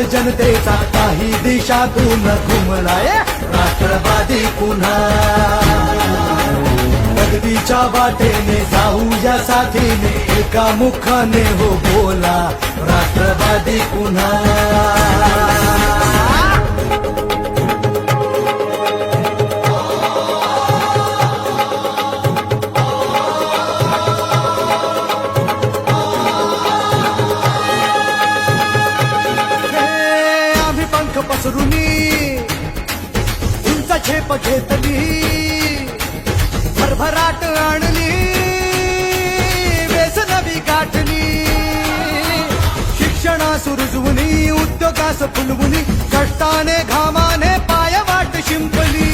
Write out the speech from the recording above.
जनतेचा काही दिशातून घुमलाय राष्ट्रवादी पुन्हा प्रगतीच्या वाटेने जाऊया साथीने एका मुखाने हो बोला राष्ट्रवादी पुन्हा पसरुनी उंच झेप घेतली भरभराट आणली वेस नवी गाठली शिक्षणास रुजवुनी उद्योगास फुलवुनी कष्टाने घामाने पायवाट शिंपली